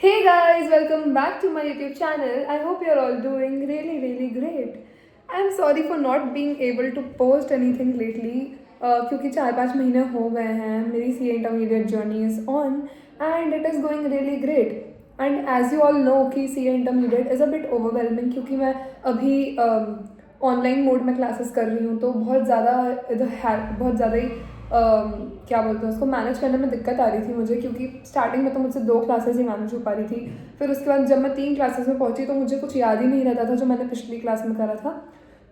Hey guys, welcome back to my YouTube channel. I hope you're all doing really great. I'm sorry for not being able to post anything lately क्योंकि 4-5 महीने हो गए हैं. मेरी CA intermediate journey is on and it is going really great. And as you all know कि CA intermediate is a bit overwhelming क्योंकि मैं अभी ऑनलाइन मोड में क्लासेस कर रही हूँ, तो बहुत ज़्यादा बहुत ज़्यादा ही क्या बोलते हैं उसको मैनेज करने में दिक्कत आ रही थी मुझे, क्योंकि स्टार्टिंग में तो मुझसे 2 क्लासेस ही मैनेज हो पा रही थी. फिर उसके बाद जब मैं 3 क्लासेस में पहुंची तो मुझे कुछ याद ही नहीं रहता था जो मैंने पिछली क्लास में करा था.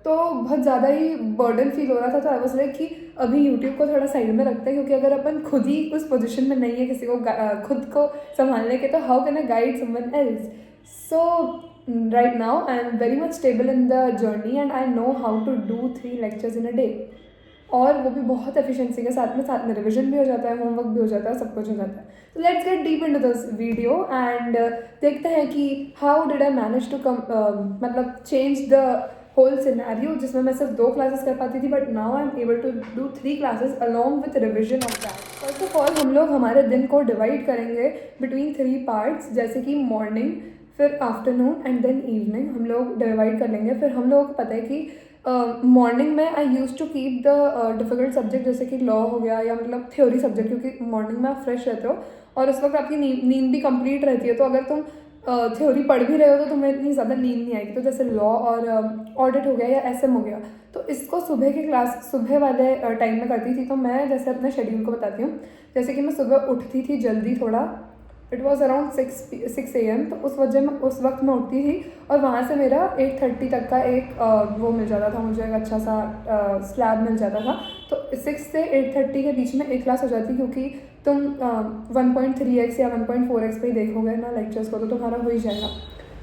तो बहुत ज़्यादा ही बर्डन फील हो रहा था. तो आई वाज लाइक कि अभी यूट्यूब को थोड़ा साइड में रखते हैं, क्योंकि अगर अपन खुद ही उस पोजीशन में नहीं है किसी को खुद को संभालने के, तो how can I guide someone else. So right now I am very much stable in the journey and I know how to do 3 lectures in a day. और वो भी बहुत एफिशिएंसी के साथ में रिविजन भी हो जाता है, होमवर्क भी हो जाता है, सब कुछ हो जाता है. तो let's get deep into this video and देखते हैं कि how did I manage to मतलब चेंज द होल सिनेरियो, जिसमें मैं सिर्फ 2 क्लासेस कर पाती थी, but now I am able to do 3 classes along with revision of that. First of all हम लोग हमारे दिन को डिवाइड करेंगे बिटवीन 3 पार्ट्स, जैसे कि मॉर्निंग, फिर आफ्टरनून एंड देन इवनिंग हम लोग डिवाइड कर लेंगे. फिर हम लोगों को पता है कि मॉर्निंग में I use to keep the difficult subject, जैसे कि लॉ हो गया या मतलब थ्योरी सब्जेक्ट, क्योंकि मॉर्निंग में आप फ्रेश रहते हो और उस वक्त आपकी नींद भी कंप्लीट रहती है. तो अगर तुम थ्योरी पढ़ भी रहे हो तो तुम्हें इतनी ज़्यादा नींद नहीं आएगी. तो जैसे लॉ और ऑडिट हो गया या SM हो गया, तो इसको सुबह की क्लास सुबह वाले टाइम में करती थी. तो मैं जैसे अपने शेड्यूल को बताती हूँ. जैसे कि मैं सुबह उठती थी जल्दी थोड़ा, इट वॉज़ अराउंड 6 AM. तो उस वक्त मैं उठती थी और वहाँ से मेरा 8:30 तक का एक वो मिल जाता था मुझे, एक अच्छा सा स्लैब मिल जाता था. तो 6 से 8:30 के बीच में एक क्लास हो जाती, क्योंकि तुम 1.3x या 1.4x पे ही देखोगे ना लेक्चर्स को, तो तुम्हारा हो ही जाएगा.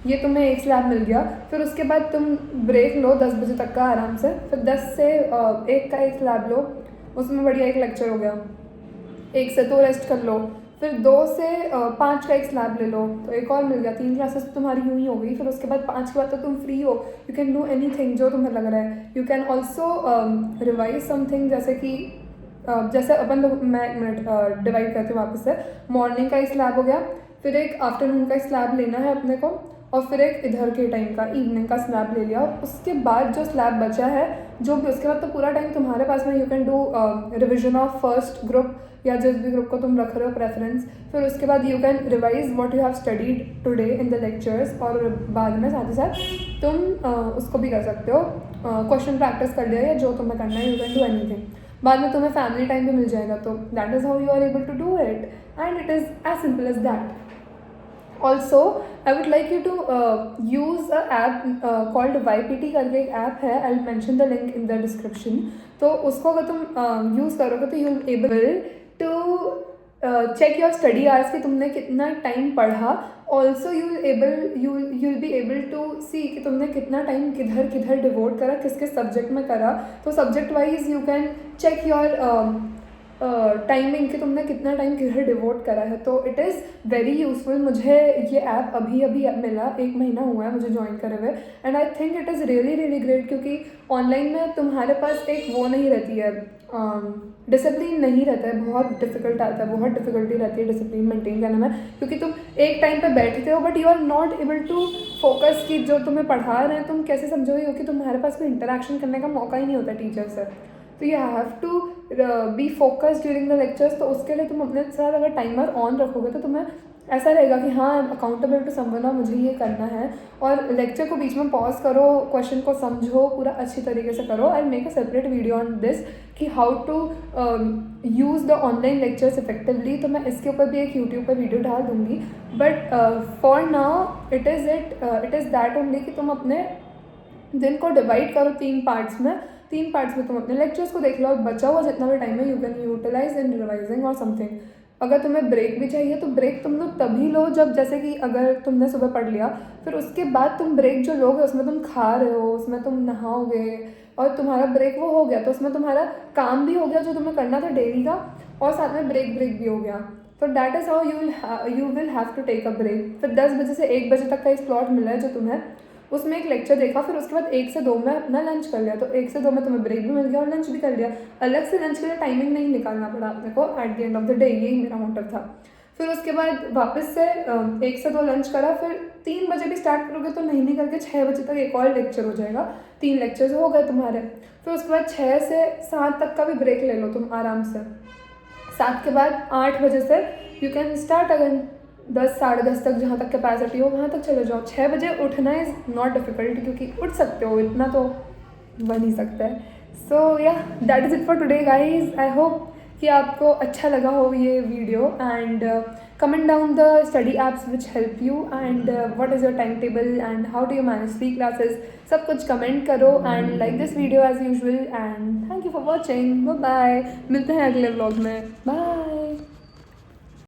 ये तुम्हें एक स्लैब मिल गया. फिर उसके बाद तुम ब्रेक लो 10 बजे तक का आराम से. फिर 10 से 1 का एक स्लैब लो, उसमें बढ़िया एक लेक्चर हो गया. 1 से तो रेस्ट कर लो. फिर 2 से 5 का एक स्लैब ले लो, तो एक और मिल गया. 3 क्लासेस तुम्हारी यूँ ही हो गई. फिर उसके बाद 5 के बाद तो तुम फ्री हो, you can do any thing जो तुम्हें लग रहा है. You can also revise something, जैसे कि जैसे अपन लोग, मैं एक मिनट डिवाइड करती हूँ वापस से. मॉर्निंग का एक स्लैब हो गया, फिर एक आफ्टरनून का एक स्लैब लेना है अपने को, और फिर एक इधर के टाइम का इवनिंग का स्लैब ले लिया. उसके बाद जो स्लैब बचा है, जो भी उसके बाद तो पूरा टाइम तुम्हारे पास में, you can do revision of first group या जिस भी ग्रुप को तुम रख रहे हो प्रेफरेंस. फिर उसके बाद you can revise what you have studied today in the lectures, और बाद में साथ ही साथ तुम उसको भी कर सकते हो, क्वेश्चन प्रैक्टिस कर लिया या जो तुम्हें करना है, यू कैन डू एनीथिंग. बाद में तुम्हें फैमिली टाइम भी मिल जाएगा. तो that is how you are able to do it and it is as simple as that. Also I would like you to use a app called YPT करके एक app है. I will mention the link in the description. तो उसको अगर तुम use करोगे तो you will able to check your study hours कि तुमने कितना टाइम पढ़ा. Also you will be able to सी कि तुमने कितना टाइम किधर किधर डिवोट करा, किस किस सब्जेक्ट में करा. तो subject wise you can check your timing कि तुमने कितना टाइम किधर डिवोट करा है. तो इट इज़ वेरी यूजफुल. मुझे ये ऐप अभी मिला, 1 महीना हुआ है मुझे ज्वाइन करे हुए, and I think it is really great. क्योंकि ऑनलाइन में तुम्हारे पास एक वो नहीं रहती है, डिसिप्लिन नहीं रहता है. बहुत डिफिकल्ट आता है, बहुत डिफिकल्टी रहती है डिसिप्लिन मेंटेन करने में, क्योंकि तुम एक टाइम पे बैठते हो but you are not able to focus कि जो तुम्हें पढ़ा रहे हैं तुम कैसे समझोगे, क्योंकि तुम्हारे पास कोई इंटरेक्शन करने का मौका ही नहीं होता टीचर से. तो you have to be focus during the lectures. तो उसके लिए तुम अपने साथ अगर टाइमर ऑन रखोगे तो तुम्हें ऐसा रहेगा कि हाँ, I am accountable to someone, और मुझे ये करना है. और लेक्चर को बीच में पॉज करो, क्वेश्चन को समझो, पूरा अच्छी तरीके से करो. I make a separate video on this कि how to use the online lectures effectively. तो मैं इसके ऊपर भी एक यूट्यूब पर वीडियो डाल दूँगी. But for now it is that only कि तुम अपने दिन को डिवाइड करो 3 पार्ट्स में. 3 पार्ट्स में तुम अपने लेक्चर्स को देख लो, और बचा हुआ जितना भी टाइम है you can utilize in revising और समथिंग. अगर तुम्हें ब्रेक भी चाहिए तो ब्रेक तुम लोग तभी लो जब, जैसे कि अगर तुमने सुबह पढ़ लिया, फिर उसके बाद तुम ब्रेक जो लोगे उसमें तुम खा रहे हो, उसमें तुम नहाओगे और तुम्हारा ब्रेक वो हो गया, तो उसमें तुम्हारा काम भी हो गया जो तुम्हें करना था डेली का, और साथ में ब्रेक भी हो गया. तो that is how you will have to take a break. फिर 10 बजे से 1 बजे तक का एक स्लॉट मिला है जो तुम्हें, उसमें एक लेक्चर देखा. फिर उसके बाद 1 से 2 में अपना लंच कर लिया. तो 1 से 2 में तुम्हें ब्रेक भी मिल गया और लंच भी कर लिया. अलग से लंच के लिए टाइमिंग नहीं निकालना पड़ा अपने को. At the end of the day यही मेरा मोटिव था. फिर उसके बाद वापस से 1 से 2 लंच करा, फिर 3 बजे भी स्टार्ट करोगे तो नहीं करके 6 बजे तक एक और लेक्चर हो जाएगा, 3 लेक्चर्स हो गए तुम्हारे। फिर उसके बाद 6 से 7 तक का भी ब्रेक ले लो तुम आराम से। 7 के बाद 8 बजे से यू कैन स्टार्ट अगेन, 10 साढ़े 10 तक जहाँ तक कैपेसिटी हो वहाँ तक चले जाओ। 6 बजे उठना इज़ नॉट डिफ़िकल्ट, क्योंकि उठ सकते हो, इतना तो बन ही सकता है। So yeah that is it for today guys. I hope कि आपको अच्छा लगा हो ये video, and comment down the study apps which help you, and what is your time table and how do you manage 3 classes, सब कुछ comment करो, and like this video as usual, and thank you for watching. Bye bye, मिलते हैं अगले vlog में। Bye.